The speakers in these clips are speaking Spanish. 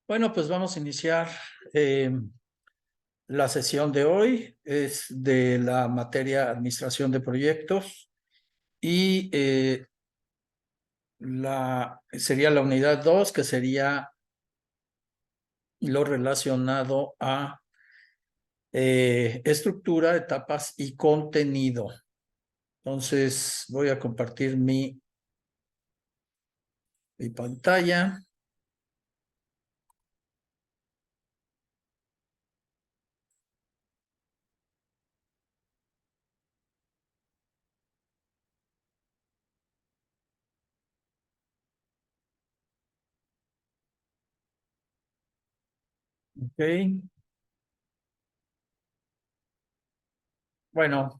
Bueno, pues vamos a iniciar la sesión de hoy. Es de la materia Administración de Proyectos y sería la unidad 2, que sería lo relacionado a estructura, etapas y contenido. Entonces voy a compartir mi pantalla. Ok. Bueno,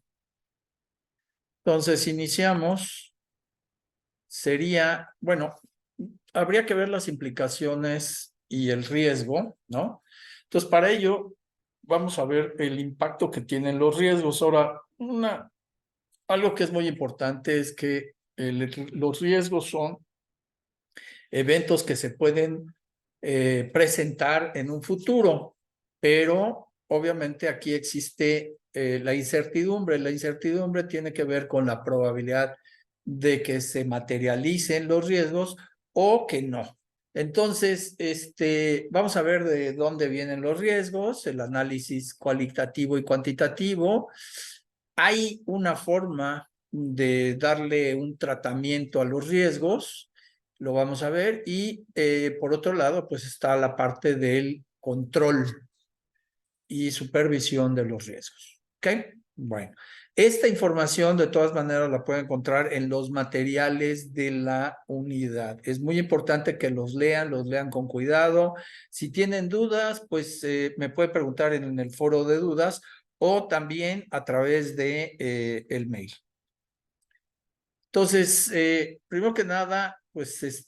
entonces iniciamos. Bueno, habría que ver las implicaciones y el riesgo, ¿no? Entonces, para ello, vamos a ver el impacto que tienen los riesgos. Ahora, algo que es muy importante es que los riesgos son eventos que se pueden presentar en un futuro, pero obviamente aquí existe la incertidumbre. La incertidumbre tiene que ver con la probabilidad de que se materialicen los riesgos o que no. Entonces, vamos a ver de dónde vienen los riesgos, el análisis cualitativo y cuantitativo. Hay una forma de darle un tratamiento a los riesgos, lo vamos a ver, y por otro lado, pues está la parte del control y supervisión de los riesgos. ¿Ok? Bueno, esta información de todas maneras la pueden encontrar en los materiales de la unidad. Es muy importante que los lean con cuidado. Si tienen dudas, pues me puede preguntar en el foro de dudas o también a través de el mail. Entonces, primero que nada, pues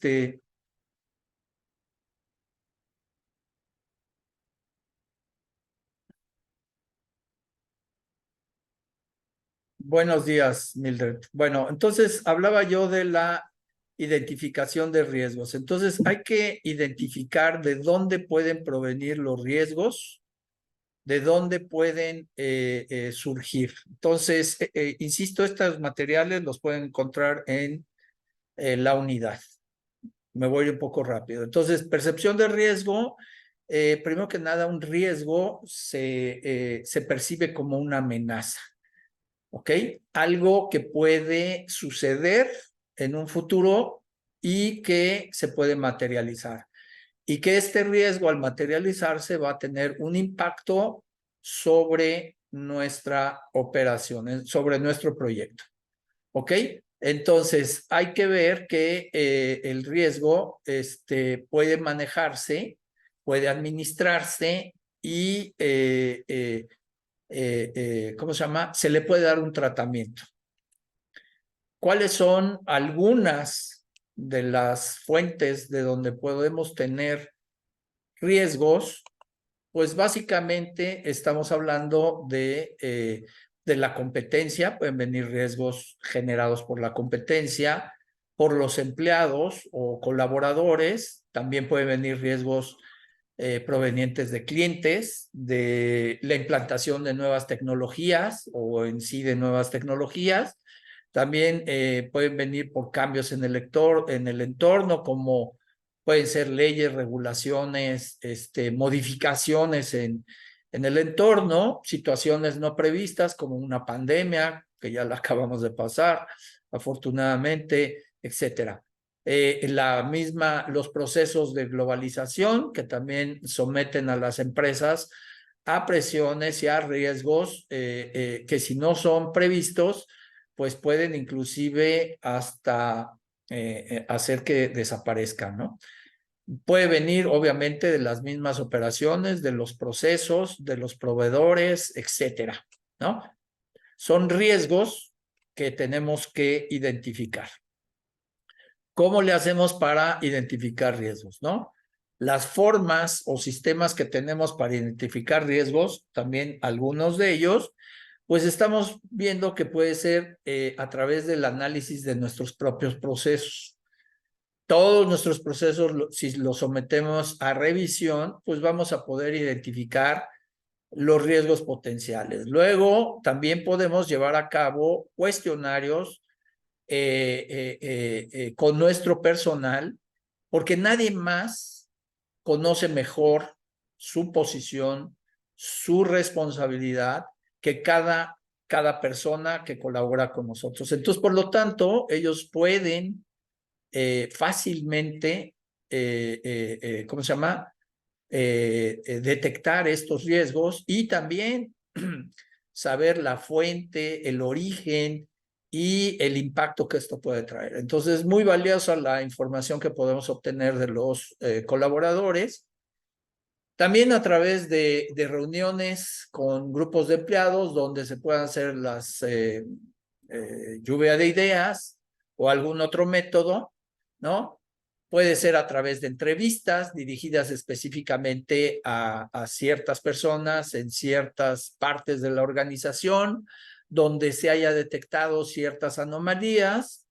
buenos días, Mildred. Bueno, entonces hablaba yo de la identificación de riesgos. Entonces hay que identificar de dónde pueden provenir los riesgos, de dónde pueden surgir. Entonces, insisto, estos materiales los pueden encontrar en la unidad. Me voy un poco rápido. Entonces, percepción de riesgo. Primero que nada, un riesgo se percibe como una amenaza. ¿Ok? Algo que puede suceder en un futuro y que se puede materializar. Y que este riesgo al materializarse va a tener un impacto sobre nuestra operación, sobre nuestro proyecto. ¿Ok? Entonces, hay que ver que el riesgo puede manejarse, puede administrarse y ¿cómo se llama? Se le puede dar un tratamiento. ¿Cuáles son algunas de las fuentes de donde podemos tener riesgos? Pues básicamente estamos hablando de la competencia. Pueden venir riesgos generados por la competencia, por los empleados o colaboradores. También pueden venir riesgos provenientes de clientes, de la implantación de nuevas tecnologías o en sí de nuevas tecnologías. También pueden venir por cambios en el entorno, como pueden ser leyes, regulaciones, modificaciones en el entorno, situaciones no previstas como una pandemia, que ya la acabamos de pasar, afortunadamente, etcétera. Los procesos de globalización que también someten a las empresas a presiones y a riesgos que si no son previstos, pues pueden inclusive hasta hacer que desaparezcan, ¿no? Puede venir obviamente de las mismas operaciones, de los procesos, de los proveedores, etcétera, ¿no? Son riesgos que tenemos que identificar. ¿Cómo le hacemos para identificar riesgos, no? Las formas o sistemas que tenemos para identificar riesgos, también algunos de ellos, pues estamos viendo que puede ser a través del análisis de nuestros propios procesos. todos nuestros procesos, si los sometemos a revisión, pues vamos a poder identificar los riesgos potenciales. Luego, también podemos llevar a cabo cuestionarios con nuestro personal, porque nadie más conoce mejor su posición, su responsabilidad, que cada persona que colabora con nosotros. Entonces, por lo tanto, ellos pueden fácilmente, ¿cómo se llama? Detectar estos riesgos y también saber la fuente, el origen y el impacto que esto puede traer. Entonces, es muy valiosa la información que podemos obtener de los colaboradores. También a través de reuniones con grupos de empleados donde se puedan hacer las lluvia de ideas o algún otro método, ¿no? Puede ser a través de entrevistas dirigidas específicamente a ciertas personas en ciertas partes de la organización donde se haya detectado ciertas anomalías.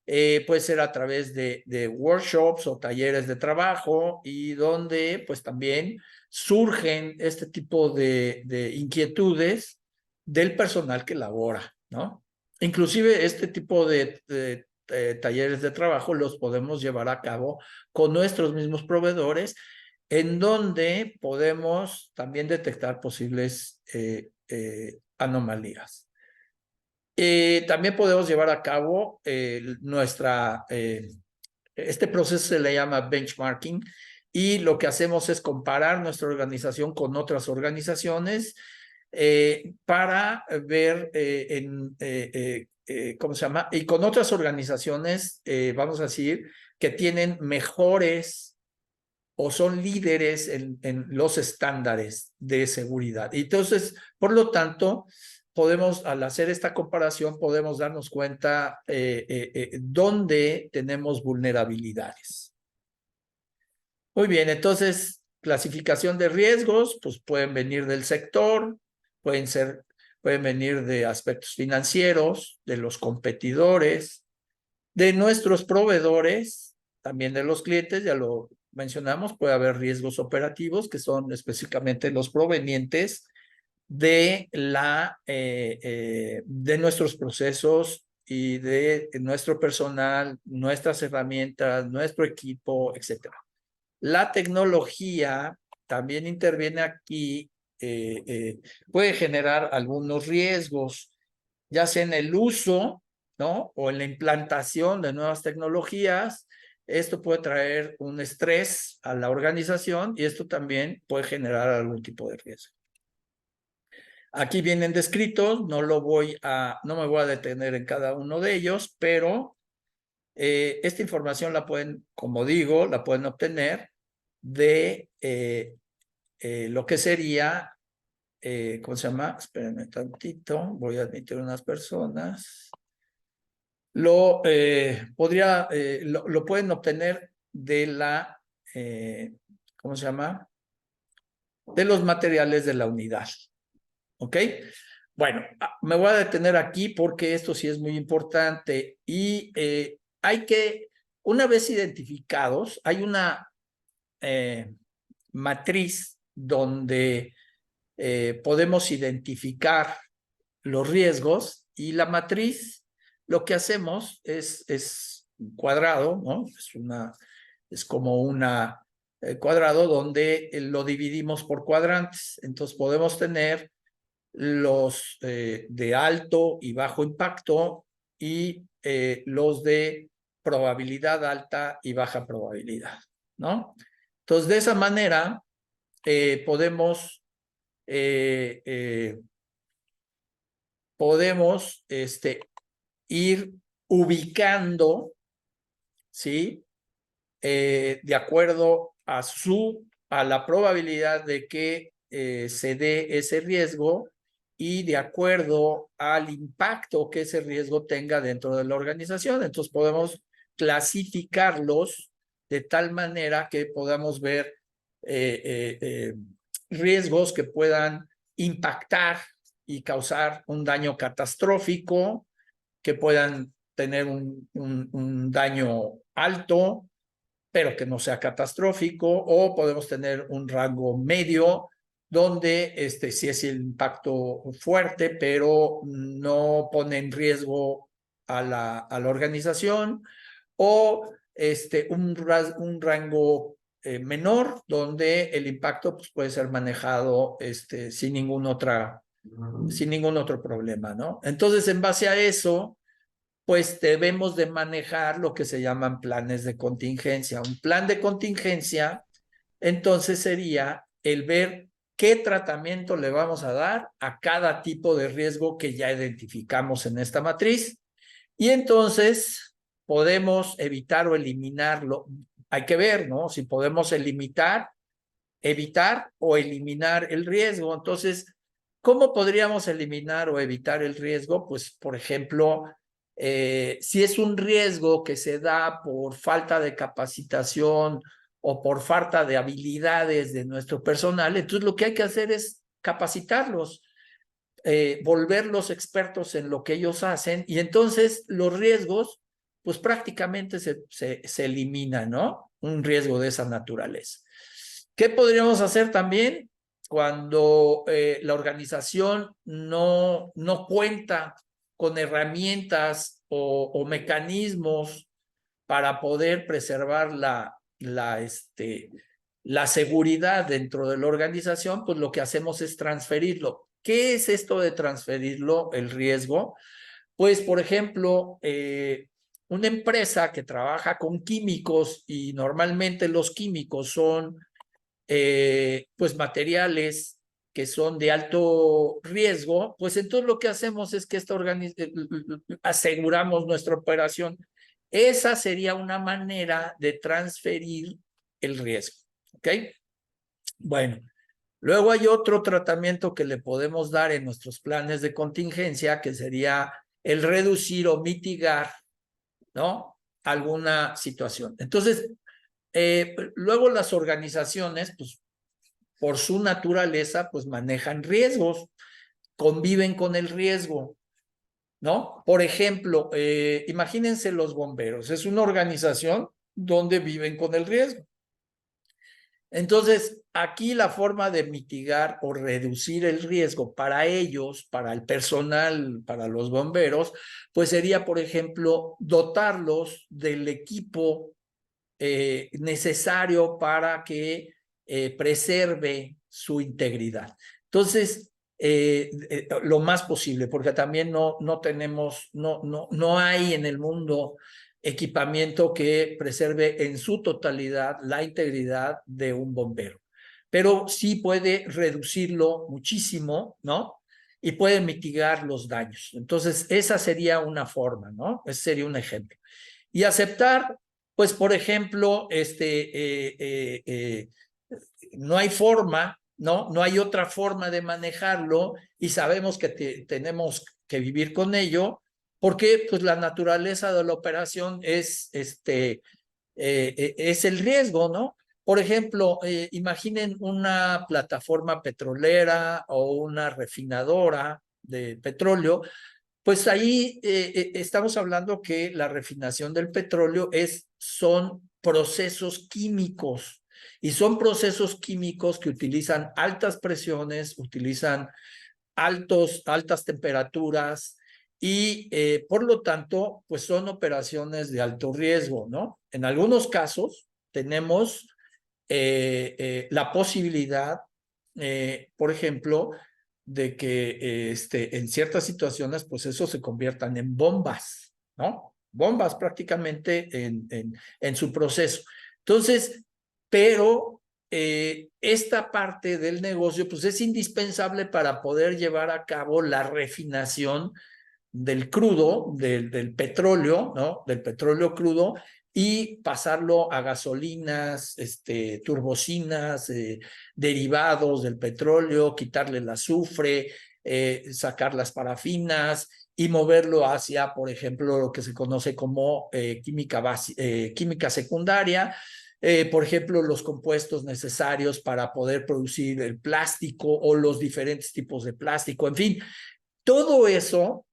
Puede ser a través de workshops o talleres de trabajo y donde pues también surgen este tipo de inquietudes del personal que labora, ¿no? Inclusive este tipo de talleres de trabajo los podemos llevar a cabo con nuestros mismos proveedores, en donde podemos también detectar posibles anomalías. También podemos llevar a cabo este proceso se le llama benchmarking, y lo que hacemos es comparar nuestra organización con otras organizaciones para ver ¿cómo se llama? Y con otras organizaciones, vamos a decir, que tienen mejores o son líderes en los estándares de seguridad. Entonces, por lo tanto, podemos, al hacer esta comparación, podemos darnos cuenta dónde tenemos vulnerabilidades. Muy bien, entonces, clasificación de riesgos, pues pueden venir del sector, pueden venir de aspectos financieros, de los competidores, de nuestros proveedores, también de los clientes, ya lo mencionamos. Puede haber riesgos operativos, que son específicamente los provenientes de de nuestros procesos y de nuestro personal, nuestras herramientas, nuestro equipo, etcétera. La tecnología también interviene aquí, puede generar algunos riesgos, ya sea en el uso, ¿no? O en la implantación de nuevas tecnologías. Esto puede traer un estrés a la organización y esto también puede generar algún tipo de riesgo. Aquí vienen descritos, no me voy a detener en cada uno de ellos, pero esta información la pueden, como digo, la pueden obtener de lo que sería, ¿cómo se llama? Espérenme tantito, voy a admitir unas personas. Lo pueden obtener de ¿cómo se llama? De los materiales de la unidad. ¿Ok? Bueno, me voy a detener aquí porque esto sí es muy importante y una vez identificados, hay una matriz donde podemos identificar los riesgos, y la matriz, lo que hacemos es un cuadrado, ¿no? Es como una cuadrado donde lo dividimos por cuadrantes. Entonces podemos tener los de alto y bajo impacto y los de probabilidad alta y baja probabilidad, ¿no? Entonces, de esa manera podemos ir ubicando, ¿sí? De acuerdo a la probabilidad de que se dé ese riesgo y de acuerdo al impacto que ese riesgo tenga dentro de la organización. Entonces podemos clasificarlos de tal manera que podamos ver riesgos que puedan impactar y causar un daño catastrófico, que puedan tener un daño alto, pero que no sea catastrófico, o podemos tener un rango medio, donde sí es el impacto fuerte, pero no pone en riesgo a la organización, o un rango menor, donde el impacto pues, puede ser manejado sin ningún otro problema, ¿no? Entonces, en base a eso, pues debemos de manejar lo que se llaman planes de contingencia. Un plan de contingencia, entonces, sería el ver qué tratamiento le vamos a dar a cada tipo de riesgo que ya identificamos en esta matriz, y entonces podemos evitar o eliminarlo. Hay que ver, ¿no? Si podemos evitar o eliminar el riesgo. Entonces, ¿cómo podríamos eliminar o evitar el riesgo? Pues, por ejemplo, si es un riesgo que se da por falta de capacitación o por falta de habilidades de nuestro personal, entonces lo que hay que hacer es capacitarlos, volverlos expertos en lo que ellos hacen, y entonces los riesgos, pues prácticamente se eliminan, ¿no? Un riesgo de esa naturaleza. ¿Qué podríamos hacer también cuando la organización no cuenta con herramientas o mecanismos para poder preservar la seguridad dentro de la organización? Pues lo que hacemos es transferirlo. ¿Qué es esto de transferirlo, el riesgo? Pues, por ejemplo, una empresa que trabaja con químicos, y normalmente los químicos son pues materiales que son de alto riesgo, pues entonces lo que hacemos es que aseguramos nuestra operación. Esa sería una manera de transferir el riesgo, ¿ok? Bueno, luego hay otro tratamiento que le podemos dar en nuestros planes de contingencia, que sería el reducir o mitigar, ¿no? Alguna situación. Entonces, luego las organizaciones, pues por su naturaleza, pues manejan riesgos, conviven con el riesgo, ¿no? Por ejemplo, imagínense los bomberos, es una organización donde viven con el riesgo. Entonces, aquí la forma de mitigar o reducir el riesgo para ellos, para el personal, para los bomberos, pues sería, por ejemplo, dotarlos del equipo necesario para que preserve su integridad. Entonces, lo más posible, porque también no tenemos, no hay en el mundo equipamiento que preserve en su totalidad la integridad de un bombero, pero sí puede reducirlo muchísimo, ¿no? Y puede mitigar los daños. Entonces, esa sería una forma, ¿no? Ese sería un ejemplo. Y aceptar, pues, por ejemplo, no hay forma, ¿no? No hay otra forma de manejarlo, y sabemos que tenemos que vivir con ello, porque pues la naturaleza de la operación es el riesgo, ¿no? Por ejemplo, imaginen una plataforma petrolera o una refinadora de petróleo. Pues ahí estamos hablando que la refinación del petróleo son procesos químicos, y son procesos químicos que utilizan altas presiones, utilizan altas temperaturas, y por lo tanto, pues son operaciones de alto riesgo, ¿no? En algunos casos tenemos la posibilidad, por ejemplo, de que en ciertas situaciones, pues eso se conviertan en bombas, ¿no? Bombas prácticamente en su proceso. Entonces, pero esta parte del negocio, pues es indispensable para poder llevar a cabo la refinación del crudo, del petróleo, ¿no? Del petróleo crudo, y pasarlo a gasolinas, turbocinas, derivados del petróleo, quitarle el azufre, sacar las parafinas y moverlo hacia, por ejemplo, lo que se conoce como química secundaria. Por ejemplo, los compuestos necesarios para poder producir el plástico o los diferentes tipos de plástico, en fin, todo eso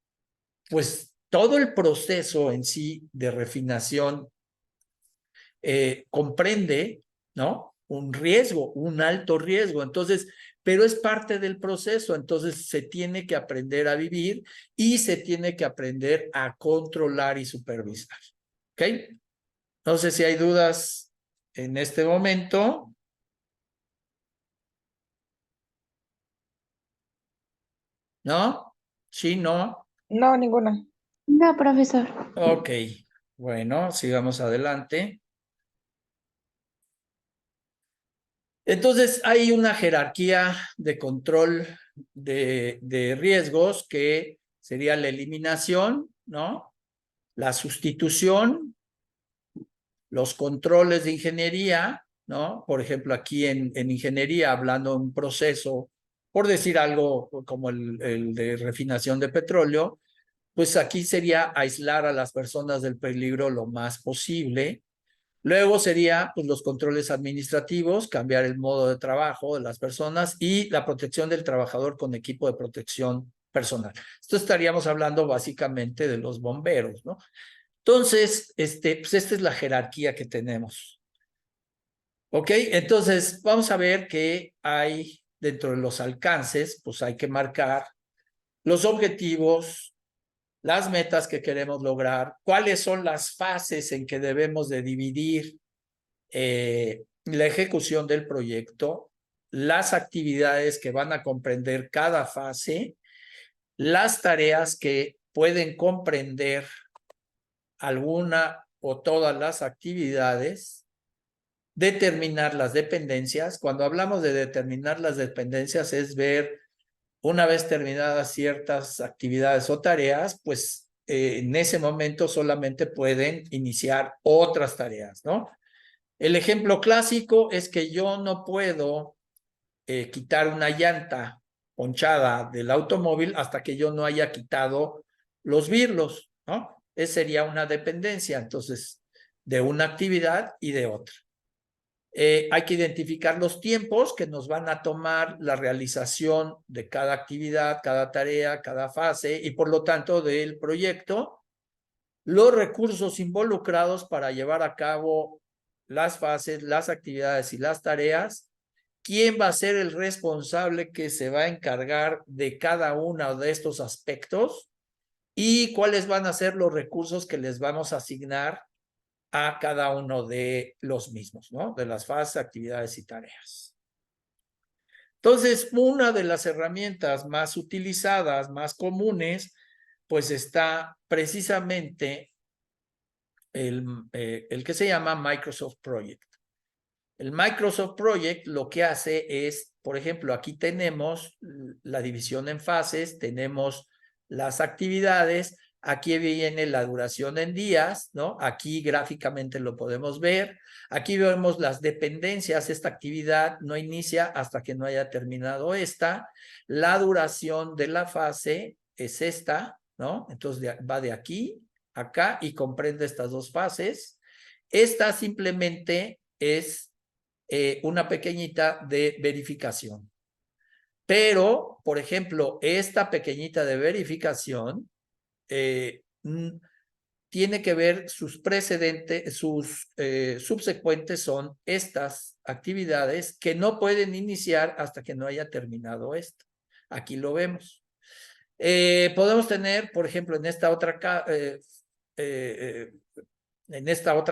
pues todo el proceso en sí de refinación comprende, ¿no? Un riesgo, un alto riesgo. Entonces, pero es parte del proceso. Entonces, se tiene que aprender a vivir y se tiene que aprender a controlar y supervisar. ¿Ok? No sé si hay dudas en este momento. ¿No? ¿Sí? ¿No? No, ninguna. No, profesor. Ok. Bueno, sigamos adelante. Entonces, hay una jerarquía de control de riesgos que sería la eliminación, ¿no? La sustitución, los controles de ingeniería, ¿no? Por ejemplo, aquí en ingeniería, hablando de un proceso, por decir algo como el de refinación de petróleo, pues aquí sería aislar a las personas del peligro lo más posible. Luego sería pues, los controles administrativos, cambiar el modo de trabajo de las personas y la protección del trabajador con equipo de protección personal. Esto estaríamos hablando básicamente de los bomberos, ¿no? Entonces, pues esta es la jerarquía que tenemos. ¿Ok? Entonces, vamos a ver que hay dentro de los alcances, pues hay que marcar los objetivos, las metas que queremos lograr, cuáles son las fases en que debemos de dividir la ejecución del proyecto, las actividades que van a comprender cada fase, las tareas que pueden comprender alguna o todas las actividades, determinar las dependencias. Cuando hablamos de determinar las dependencias es ver una vez terminadas ciertas actividades o tareas, pues en ese momento solamente pueden iniciar otras tareas, ¿no? El ejemplo clásico es que yo no puedo quitar una llanta ponchada del automóvil hasta que yo no haya quitado los birlos, ¿no? Esa sería una dependencia, entonces, de una actividad y de otra. Hay que identificar los tiempos que nos van a tomar la realización de cada actividad, cada tarea, cada fase y por lo tanto del proyecto, los recursos involucrados para llevar a cabo las fases, las actividades y las tareas, quién va a ser el responsable que se va a encargar de cada uno de estos aspectos y cuáles van a ser los recursos que les vamos a asignar a cada uno de los mismos, ¿no? De las fases, actividades y tareas. Entonces, una de las herramientas más utilizadas, más comunes, pues está precisamente el que se llama Microsoft Project. El Microsoft Project lo que hace es, por ejemplo, aquí tenemos la división en fases, tenemos las actividades, aquí viene la duración en días, ¿no? Aquí gráficamente lo podemos ver, aquí vemos las dependencias, esta actividad no inicia hasta que no haya terminado esta, la duración de la fase es esta, ¿no? Entonces va de aquí a acá y comprende estas dos fases. Esta simplemente es una pequeñita de verificación. Pero, por ejemplo, esta pequeñita de verificación tiene que ver sus precedentes, sus subsecuentes son estas actividades que no pueden iniciar hasta que no haya terminado esto. Aquí lo vemos. Podemos tener, por ejemplo, en esta otra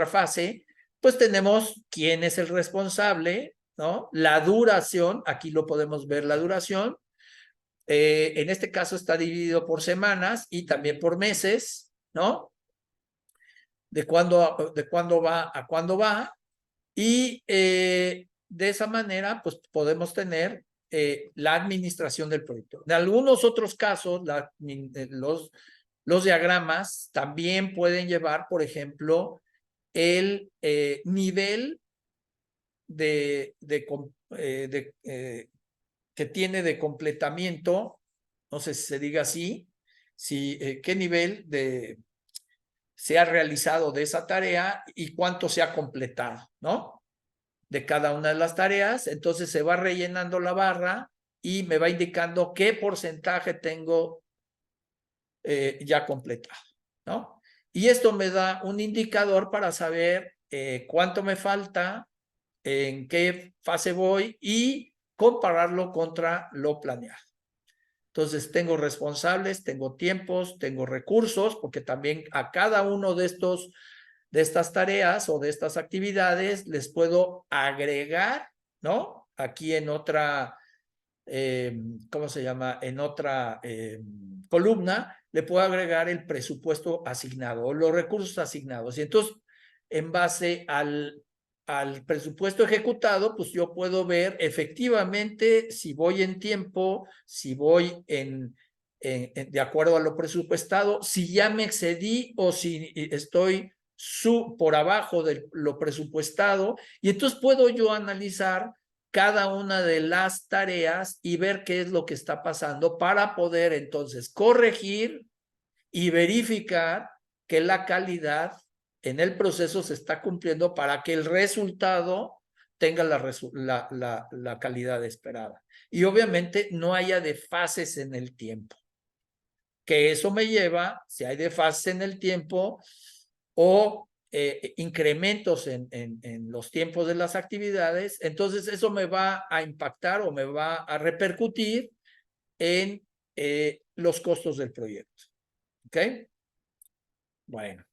fase, pues tenemos quién es el responsable, ¿no? La duración, aquí lo podemos ver la duración. En este caso está dividido por semanas y también por meses, ¿no? De cuándo va a cuándo va. Y de esa manera, pues podemos tener la administración del proyecto. En algunos otros casos, los diagramas también pueden llevar, por ejemplo, el nivel que tiene de completamiento, no sé si se diga así, qué nivel se ha realizado de esa tarea y cuánto se ha completado, ¿no? De cada una de las tareas, entonces se va rellenando la barra y me va indicando qué porcentaje tengo ya completado. ¿no? Y esto me da un indicador para saber cuánto me falta, en qué fase voy y compararlo contra lo planeado. Entonces, tengo responsables, tengo tiempos, tengo recursos, porque también a cada uno de estas tareas o de estas actividades les puedo agregar, ¿no? Aquí en otra, ¿cómo se llama? En otra columna, le puedo agregar el presupuesto asignado o los recursos asignados. Y entonces, en base al presupuesto ejecutado, pues yo puedo ver efectivamente si voy en tiempo, si voy de acuerdo a lo presupuestado, si ya me excedí o si estoy por abajo de lo presupuestado, y entonces puedo yo analizar cada una de las tareas y ver qué es lo que está pasando para poder entonces corregir y verificar que la calidad en el proceso se está cumpliendo para que el resultado tenga la calidad esperada. Y obviamente no haya desfases en el tiempo. Que eso me lleva, si hay desfases en el tiempo o incrementos en los tiempos de las actividades, entonces eso me va a impactar o me va a repercutir en los costos del proyecto. ¿Ok? Bueno.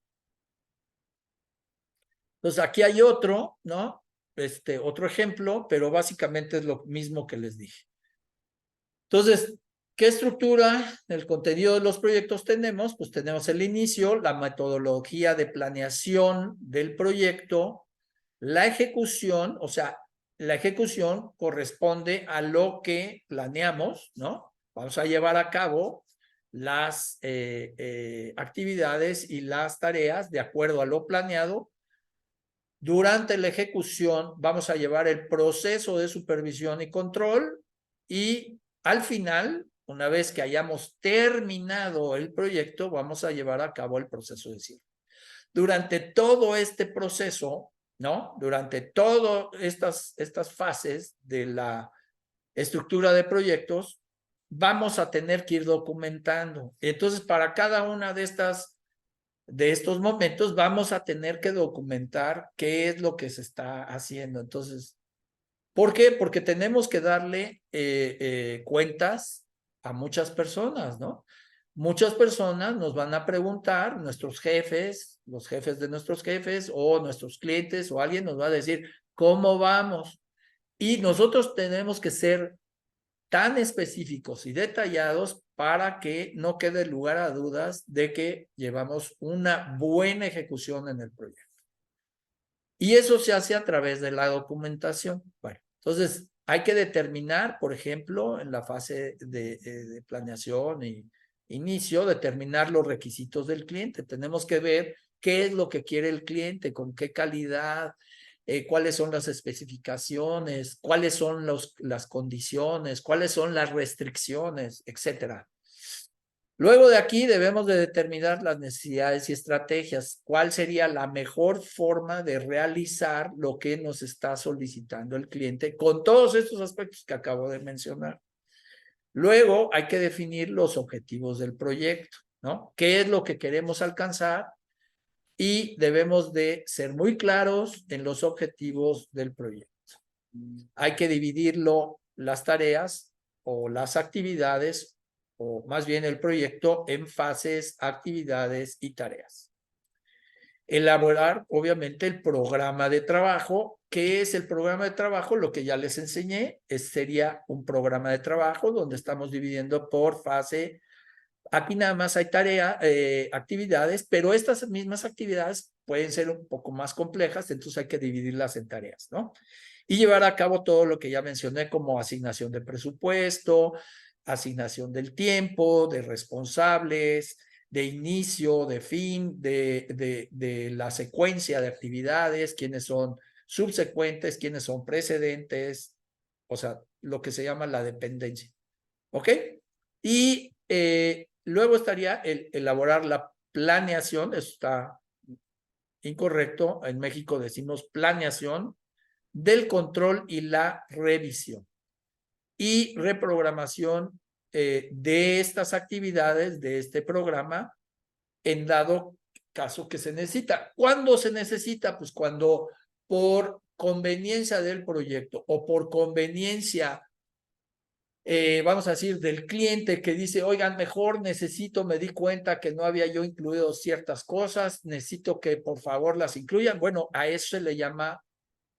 Entonces aquí hay otro, ¿no? Otro ejemplo, pero básicamente es lo mismo que les dije. Entonces, ¿qué estructura del contenido de los proyectos tenemos? Pues tenemos el inicio, la metodología de planeación del proyecto, la ejecución, o sea, la ejecución corresponde a lo que planeamos, ¿no? Vamos a llevar a cabo las actividades y las tareas de acuerdo a lo planeado. Durante la ejecución vamos a llevar el proceso de supervisión y control y al final, una vez que hayamos terminado el proyecto, vamos a llevar a cabo el proceso de cierre. Durante todo este proceso, ¿no? Durante todas estas fases de la estructura de proyectos, vamos a tener que ir documentando. Entonces, para cada una de estos momentos vamos a tener que documentar qué es lo que se está haciendo. Entonces, ¿por qué? Porque tenemos que darle cuentas a muchas personas, ¿no? Muchas personas nos van a preguntar, nuestros jefes, los jefes de nuestros jefes o nuestros clientes o alguien nos va a decir, ¿cómo vamos? Y nosotros tenemos que ser tan específicos y detallados para que no quede lugar a dudas de que llevamos una buena ejecución en el proyecto. Y eso se hace a través de la documentación. Bueno, entonces hay que determinar, por ejemplo, en la fase de planeación y inicio, determinar los requisitos del cliente. Tenemos que ver qué es lo que quiere el cliente, con qué calidad, cuáles son las especificaciones, cuáles son las condiciones, cuáles son las restricciones, etcétera. Luego de aquí debemos de determinar las necesidades y estrategias. ¿Cuál sería la mejor forma de realizar lo que nos está solicitando el cliente con todos estos aspectos que acabo de mencionar? Luego hay que definir los objetivos del proyecto, ¿no? ¿Qué es lo que queremos alcanzar? Y debemos de ser muy claros en los objetivos del proyecto. Hay que dividirlo, las tareas o las actividades, o más bien el proyecto, en fases, actividades y tareas. Elaborar, obviamente, el programa de trabajo. ¿Qué es el programa de trabajo? Lo que ya les enseñé sería un programa de trabajo donde estamos dividiendo por fase. Aquí nada más hay actividades, pero estas mismas actividades pueden ser un poco más complejas, entonces hay que dividirlas en tareas, ¿no? Y llevar a cabo todo lo que ya mencioné como asignación de presupuesto, asignación del tiempo, de responsables, de inicio, de fin, de la secuencia de actividades, quiénes son subsecuentes, quiénes son precedentes, o sea, lo que se llama la dependencia. ¿Ok? Y luego estaría el elaborar la planeación, eso está incorrecto, en México decimos planeación, del control y la revisión. Y reprogramación de estas actividades, de este programa, en dado caso que se necesita. ¿Cuándo se necesita? Pues cuando por conveniencia del proyecto o por conveniencia, vamos a decir, del cliente que dice, oigan, mejor necesito, me di cuenta que no había yo incluido ciertas cosas, necesito que por favor las incluyan. Bueno, a eso se le llama,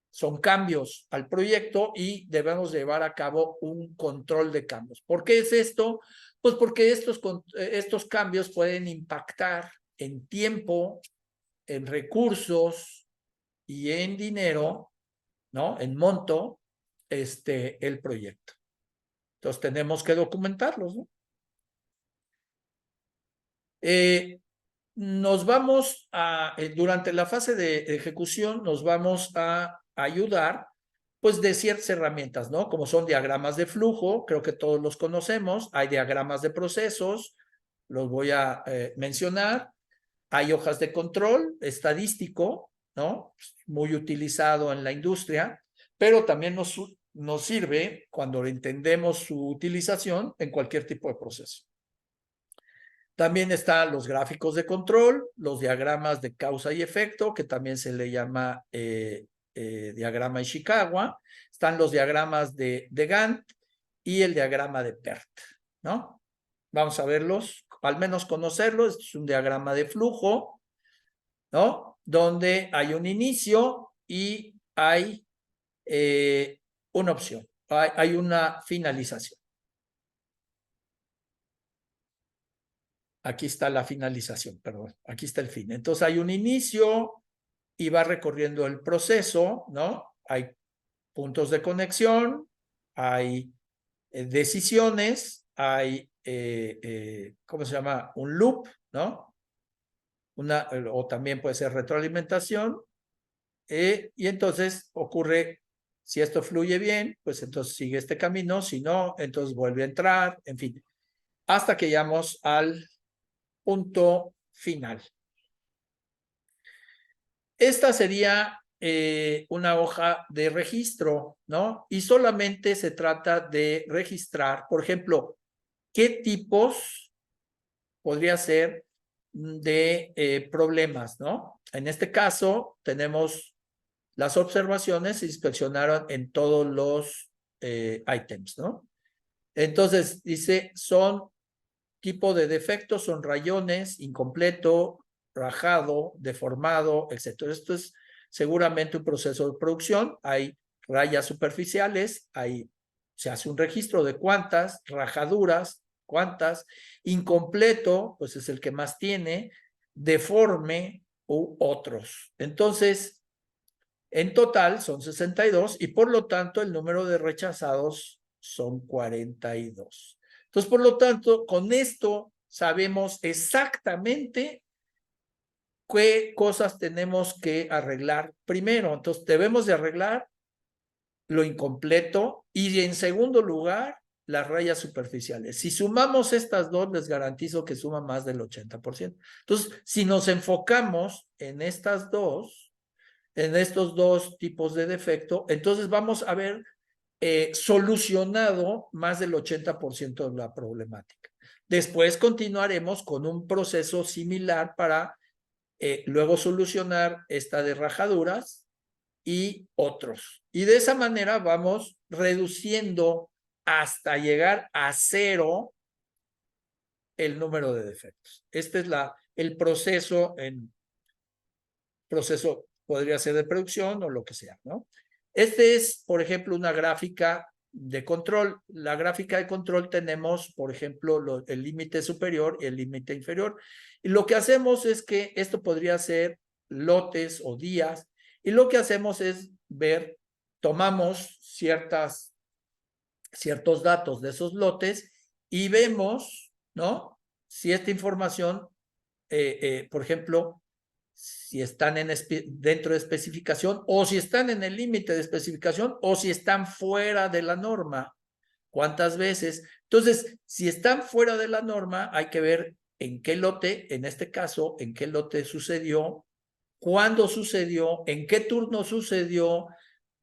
son cambios al proyecto y debemos llevar a cabo un control de cambios. ¿Por qué es esto? Pues porque estos cambios pueden impactar en tiempo, en recursos y en dinero, ¿no? En monto, el proyecto. Entonces tenemos que documentarlos, ¿no? Nos vamos a, durante la fase de ejecución, nos vamos a ayudar, pues, de ciertas herramientas, ¿no? Como son diagramas de flujo, creo que todos los conocemos, hay diagramas de procesos, los voy a mencionar, hay hojas de control estadístico, ¿no? Muy utilizado en la industria, pero también nos sirve cuando entendemos su utilización en cualquier tipo de proceso. También están los gráficos de control, los diagramas de causa y efecto, que también se le llama diagrama Ishikawa. Están los diagramas de Gantt y el diagrama de PERT, ¿no? Vamos a verlos, al menos conocerlos. Este es un diagrama de flujo, ¿no? Donde hay un inicio y hay una opción, hay una finalización. Aquí está la finalización, perdón, aquí está el fin. Entonces hay un inicio y va recorriendo el proceso, ¿no? Hay puntos de conexión, hay decisiones, hay, ¿cómo se llama? Un loop, ¿no? O también puede ser retroalimentación, y entonces ocurre, si esto fluye bien, pues entonces sigue este camino, si no, entonces vuelve a entrar, en fin, hasta que llegamos al punto final. Esta sería una hoja de registro, ¿no? Y solamente se trata de registrar, por ejemplo, qué tipos podría ser de problemas, ¿no? En este caso, tenemos las observaciones, se inspeccionaron en todos los ítems, ¿no? Entonces, dice, son tipo de defectos, son rayones, incompleto, rajado, deformado, etc. Esto es seguramente un proceso de producción. Hay rayas superficiales, se hace un registro de cuántas, rajaduras, cuántas, incompleto, pues es el que más tiene, deforme u otros. Entonces, en total son 62 y por lo tanto el número de rechazados son 42. Entonces, por lo tanto, con esto sabemos exactamente qué cosas tenemos que arreglar primero. Entonces, debemos de arreglar lo incompleto y en segundo lugar, las rayas superficiales. Si sumamos estas dos, les garantizo que suma más del 80%. Entonces, si nos enfocamos en estas dos, en estos dos tipos de defecto, entonces vamos a ver solucionado más del 80% de la problemática. Después continuaremos con un proceso similar para luego solucionar esta de rajaduras y otros. Y de esa manera vamos reduciendo hasta llegar a 0 el número de defectos. Este es el proceso podría ser de producción o lo que sea, ¿no? Este es, por ejemplo, una gráfica de control. La gráfica de control tenemos, por ejemplo, el límite superior y el límite inferior. Y lo que hacemos es que esto podría ser lotes o días. Y lo que hacemos es ver, tomamos ciertos datos de esos lotes y vemos, ¿no? Si esta información, por ejemplo, si están dentro de especificación o si están en el límite de especificación o si están fuera de la norma. ¿Cuántas veces? Entonces, si están fuera de la norma, hay que ver en qué lote, en este caso, en qué lote sucedió, cuándo sucedió, en qué turno sucedió,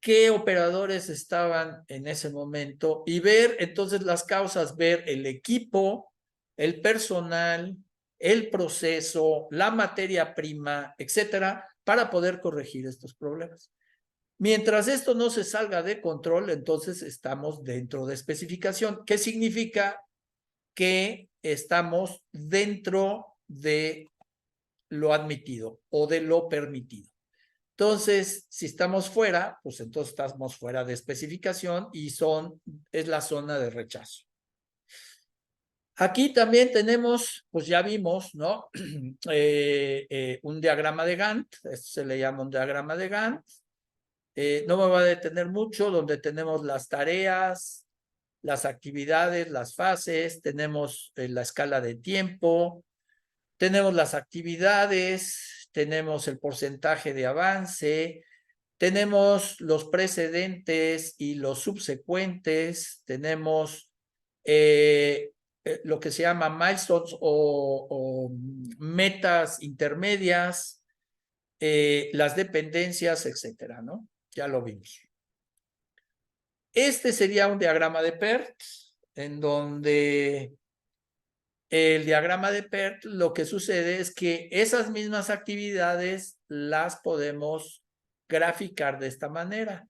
qué operadores estaban en ese momento y ver entonces las causas, ver el equipo, el personal, el proceso, la materia prima, etcétera, para poder corregir estos problemas. Mientras esto no se salga de control, entonces estamos dentro de especificación. ¿Qué significa? Que estamos dentro de lo admitido o de lo permitido. Entonces, si estamos fuera, pues entonces estamos fuera de especificación y es la zona de rechazo. Aquí también tenemos, pues ya vimos, ¿no? Un diagrama de Gantt, esto se le llama un diagrama de Gantt. No me va a detener mucho, donde tenemos las tareas, las actividades, las fases, tenemos la escala de tiempo, tenemos las actividades, tenemos el porcentaje de avance, tenemos los precedentes y los subsecuentes, tenemos lo que se llama milestones o metas intermedias, las dependencias, etcétera, ¿no? Ya lo vimos. Este sería un diagrama de PERT, en donde el diagrama de PERT lo que sucede es que esas mismas actividades las podemos graficar de esta manera.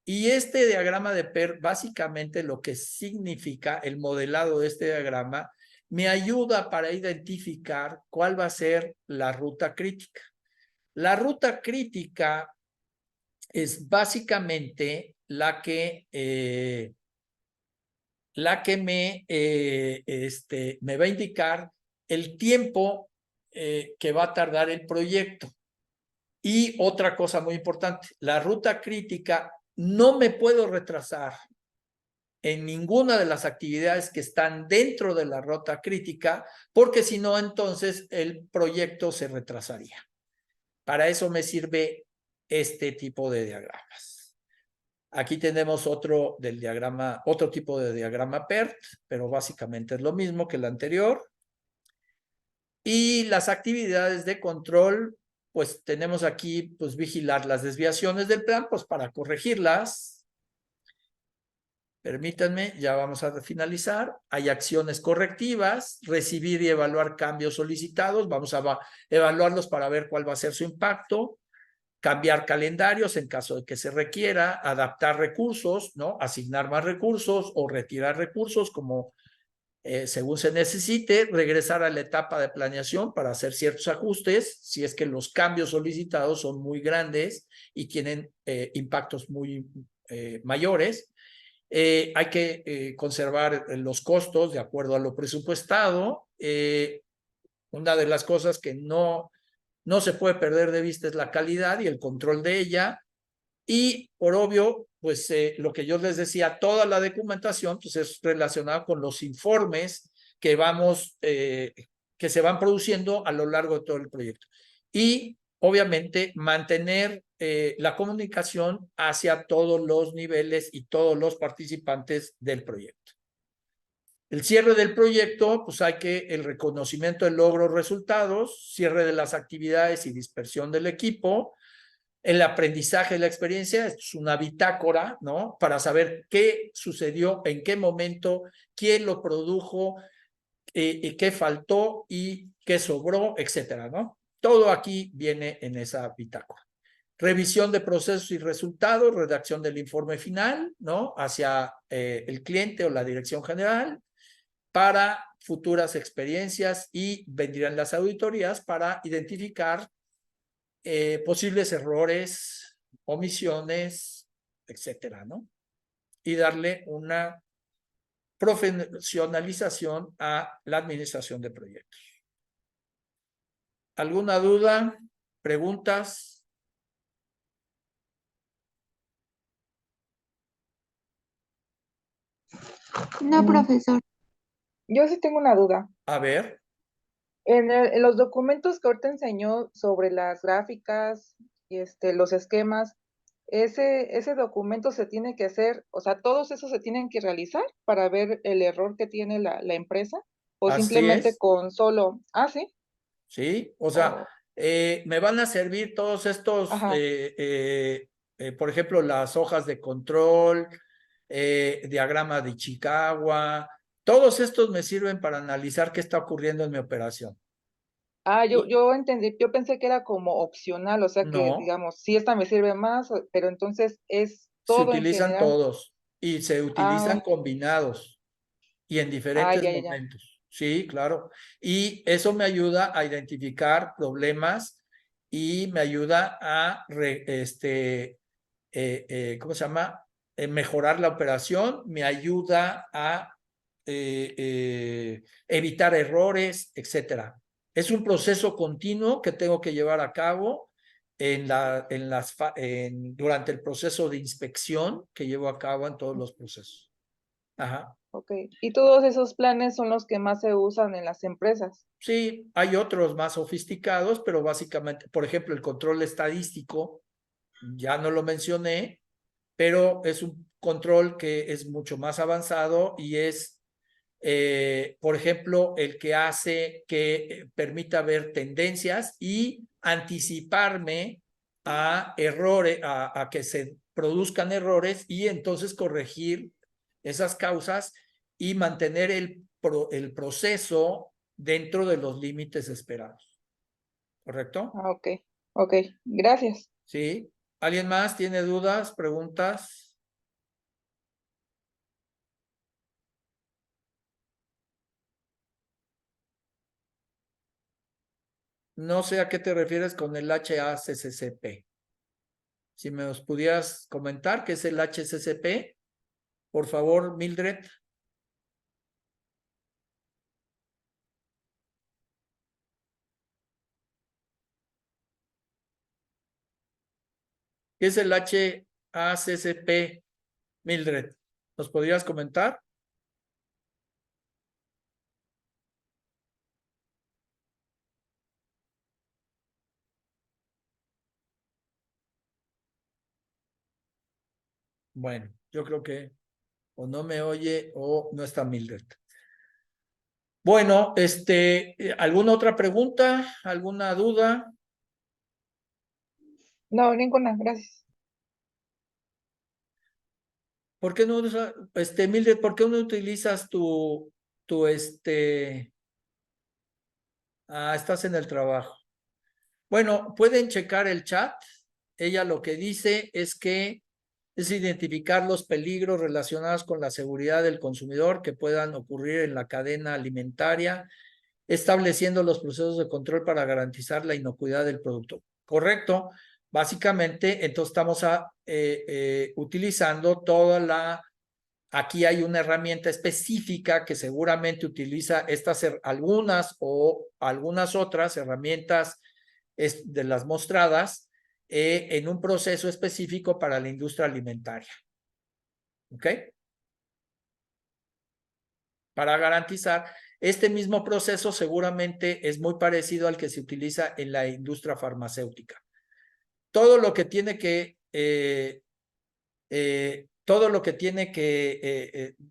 Y este diagrama de PERT básicamente lo que significa, el modelado de este diagrama, me ayuda para identificar cuál va a ser la ruta crítica. La ruta crítica es básicamente la que me va a indicar el tiempo que va a tardar el proyecto. Y otra cosa muy importante, la ruta crítica no me puedo retrasar en ninguna de las actividades que están dentro de la ruta crítica, porque si no, entonces el proyecto se retrasaría. Para eso me sirve este tipo de diagramas. Aquí tenemos otro tipo de diagrama PERT, pero básicamente es lo mismo que el anterior. Y las actividades de control, pues tenemos aquí, pues vigilar las desviaciones del plan, pues para corregirlas. Permítanme, ya vamos a finalizar. Hay acciones correctivas, recibir y evaluar cambios solicitados. Vamos a evaluarlos para ver cuál va a ser su impacto. Cambiar calendarios en caso de que se requiera, adaptar recursos, ¿no? Asignar más recursos o retirar recursos como según se necesite, regresar a la etapa de planeación para hacer ciertos ajustes si es que los cambios solicitados son muy grandes y tienen impactos muy mayores. Hay que conservar los costos de acuerdo a lo presupuestado. Una de las cosas que no se puede perder de vista es la calidad y el control de ella. Y por obvio, pues lo que yo les decía, toda la documentación pues, es relacionada con los informes que que se van produciendo a lo largo de todo el proyecto. Y obviamente mantener la comunicación hacia todos los niveles y todos los participantes del proyecto. El cierre del proyecto, pues hay que el reconocimiento de logros, resultados, cierre de las actividades y dispersión del equipo, el aprendizaje de la experiencia, es una bitácora, ¿no? Para saber qué sucedió, en qué momento, quién lo produjo, qué faltó y qué sobró, etcétera, ¿no? Todo aquí viene en esa bitácora. Revisión de procesos y resultados, redacción del informe final, ¿no? Hacia el cliente o la dirección general para futuras experiencias y vendrían las auditorías para identificar posibles errores, omisiones, etcétera, ¿no? Y darle una profesionalización a la administración de proyectos. ¿Alguna duda? ¿Preguntas? No, profesor. Yo sí tengo una duda. A ver. En los documentos que ahorita enseñó sobre las gráficas y los esquemas, ese documento se tiene que hacer, o sea, todos esos se tienen que realizar para ver el error que tiene la empresa, o Así simplemente es. con solo, sí. Sí, o sea, me van a servir todos estos, por ejemplo, las hojas de control, diagrama de Ichikawa, todos estos me sirven para analizar qué está ocurriendo en mi operación. Yo entendí, yo pensé que era como opcional, o sea que, No, digamos, si esta me sirve más, pero entonces es se todo en utilizan general. todos y se utilizan Ah, combinados y en diferentes ya. momentos. Sí, claro. Y eso me ayuda a identificar problemas y me ayuda a, ¿cómo se llama? Mejorar la operación, me ayuda a evitar errores, etcétera. Es un proceso continuo que tengo que llevar a cabo durante el proceso de inspección que llevo a cabo en todos los procesos. Ajá. Ok. Y todos esos planes son los que más se usan en las empresas. Sí, hay otros más sofisticados, pero básicamente, por ejemplo, el control estadístico, ya no lo mencioné, pero es un control que es mucho más avanzado y es, por ejemplo, el que hace que permita ver tendencias y anticiparme a errores, a que se produzcan errores y entonces corregir esas causas y mantener el proceso dentro de los límites esperados. ¿Correcto? Ah, ok, gracias. ¿Sí? ¿Alguien más tiene dudas, preguntas? No sé a qué te refieres con el HACCP. Si me los pudieras comentar qué es el HCCP, por favor, Mildred. ¿Qué es el HACCP, Mildred? ¿Nos podrías comentar? Bueno, yo creo que o no me oye o no está Mildred. Bueno, ¿alguna otra pregunta? ¿Alguna duda? No, ninguna, gracias. ¿Por qué no, Mildred, por qué no utilizas estás en el trabajo? Bueno, pueden checar el chat. Ella lo que dice es que es identificar los peligros relacionados con la seguridad del consumidor que puedan ocurrir en la cadena alimentaria, estableciendo los procesos de control para garantizar la inocuidad del producto. Correcto. Básicamente, entonces estamos utilizando aquí hay una herramienta específica que seguramente utiliza algunas o algunas otras herramientas de las mostradas en un proceso específico para la industria alimentaria. ¿Ok? Para garantizar, este mismo proceso seguramente es muy parecido al que se utiliza en la industria farmacéutica. Todo lo que tiene que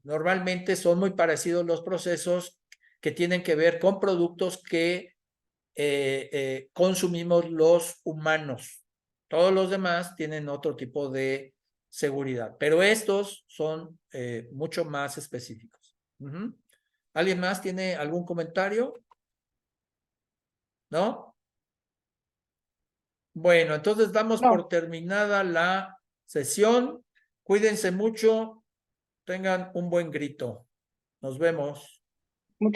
normalmente son muy parecidos los procesos que tienen que ver con productos que consumimos los humanos. Todos los demás tienen otro tipo de seguridad, pero estos son mucho más específicos. ¿Alguien más tiene algún comentario? ¿No? Bueno, entonces damos No, por terminada la sesión. Cuídense mucho. Tengan un buen grito. Nos vemos. muchísimas